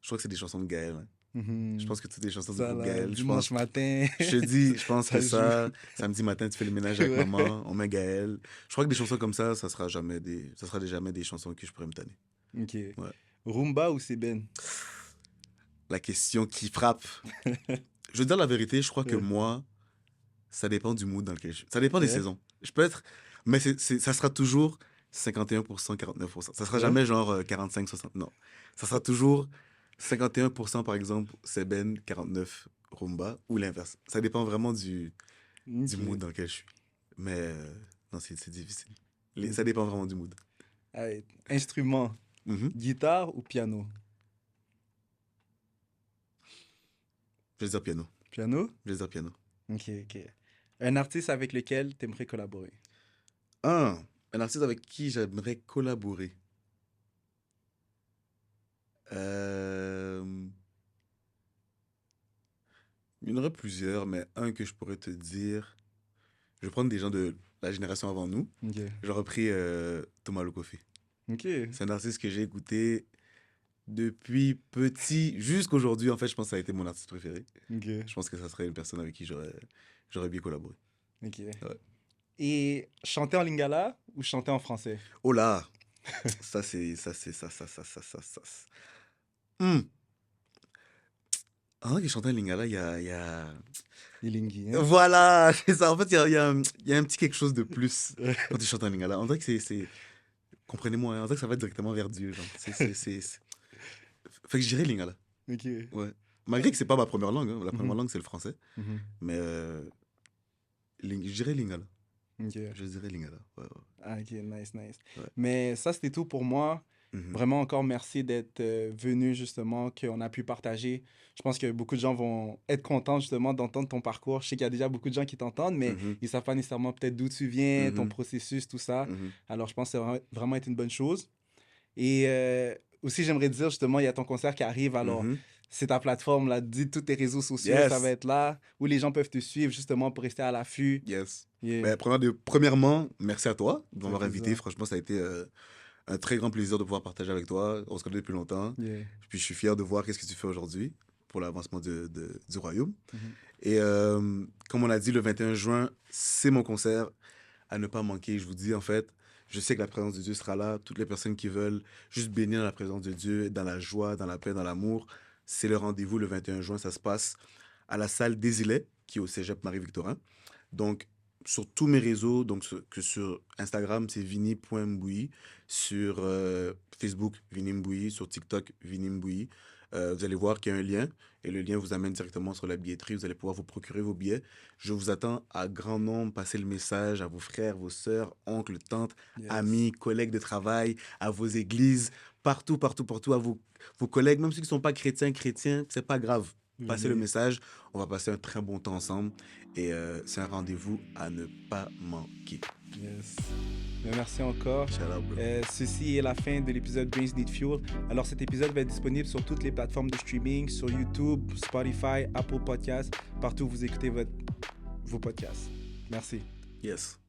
Je crois que c'est des chansons de Gaël, hein. Je Mhm. pense que toutes les chansons du Ça, groupe là, Gaël, dimanche matin, je te dis, je pense que ça joue. ça, samedi matin, tu fais le ménage avec Ouais. maman, on met Gaël. Je crois que des chansons comme ça ça sera jamais des chansons que je pourrais me tanner. Ok. Ouais. Rumba ou Seben? La question qui frappe. Je veux dire la vérité, je crois que Ouais. moi, ça dépend du mood dans lequel je suis. Ça dépend des Ouais. saisons. Je peux être, mais ça sera toujours 51%, 49%. Ça sera Ouais. jamais genre 45, 60. Non. Ça sera toujours 51% par exemple, Seben, 49 Rumba, ou l'inverse. Ça dépend vraiment du Ok. mood dans lequel je suis. Mais non, c'est difficile. Ça dépend vraiment du mood. Instrument, Mhm. guitare ou piano? Je vais dire piano. Piano? Je vais dire piano. Ok, ok. Un artiste avec lequel tu aimerais collaborer? Un artiste avec qui j'aimerais collaborer. Euh, Il y en aurait plusieurs, mais un que je pourrais te dire. Je vais prendre des gens de la génération avant nous. Ok. J'aurais pris Thomas Lokofi. Ok. C'est un artiste que j'ai écouté depuis petit jusqu'aujourd'hui. En fait, je pense que ça a été mon artiste préféré. Ok. Je pense que ça serait une personne avec qui j'aurais bien collaboré. Ok. Ouais. Et chanter en lingala ou chanter en français? Oh là! Ça. Hmm. En vrai, que chanter en lingala, il y a... Les lingui, hein? Voilà, c'est ça. En fait, il y a un petit quelque chose de plus quand tu chantes en lingala. On dirait que c'est... Comprenez-moi, hein, on dirait que ça va directement vers Dieu. Genre. Fait que je dirais lingala. Ok. Ouais. Malgré que c'est pas ma première langue. Hein. La première Mhm. langue, c'est le français. Mhm. Mais je dirais lingala. Ok. Je dirais lingala. Ouais, ouais. Ah, ok, nice, nice. Ouais. Mais ça, c'était tout pour moi. Mhm. Vraiment, encore merci d'être venu, justement, qu'on a pu partager. Je pense que beaucoup de gens vont être contents, justement, d'entendre ton parcours. Je sais qu'il y a déjà beaucoup de gens qui t'entendent, mais Mhm. ils ne savent pas nécessairement peut-être d'où tu viens, ton Mhm. processus, tout ça. Mhm. Alors, je pense que ça va vraiment être une bonne chose. Et aussi, j'aimerais dire, justement, il y a ton concert qui arrive. Alors, Mhm. c'est ta plateforme, là. Dis tous tes réseaux sociaux, ça va Yes. être là, où les gens peuvent te suivre, justement, pour rester à l'affût. Yes. Yeah. Ben, premièrement, merci à toi de Ça m'avoir fait invité. plaisir. Franchement, ça a été un très grand plaisir de pouvoir partager avec toi. On se connaît depuis longtemps. Yeah. Puis je suis fier de voir qu'est-ce que tu fais aujourd'hui pour l'avancement du royaume. Mhm. Et comme on a dit, le 21 juin, c'est mon concert à ne pas manquer. Je vous dis, en fait, je sais que la présence de Dieu sera là. Toutes les personnes qui veulent juste bénir la présence de Dieu, dans la joie, dans la paix, dans l'amour, c'est le rendez-vous le 21 juin. Ça se passe à la salle des Îlets, qui est au Cégep Marie-Victorin. Donc, sur tous mes réseaux, donc que sur Instagram, c'est vini.mbouyi, sur Facebook, Vini Mbouyi, sur TikTok, Vini Mbouyi. Vous allez voir qu'il y a un lien, et le lien vous amène directement sur la billetterie. Vous allez pouvoir vous procurer vos billets. Je vous attends à grand nombre. Passez le message à vos frères, vos sœurs, oncles, tantes, Yes. amis, collègues de travail, à vos églises, partout, à vos collègues, même ceux qui ne sont pas chrétiens, c'est pas grave. Passez le Venez. message, on va passer un très bon temps ensemble et c'est un rendez-vous à ne pas manquer. Yes. Mais merci encore. Shout out, bro. Ceci est la fin de l'épisode Brains Need Fuel. Alors cet épisode va être disponible sur toutes les plateformes de streaming, sur YouTube, Spotify, Apple Podcasts, partout où vous écoutez vos podcasts. Merci. Yes.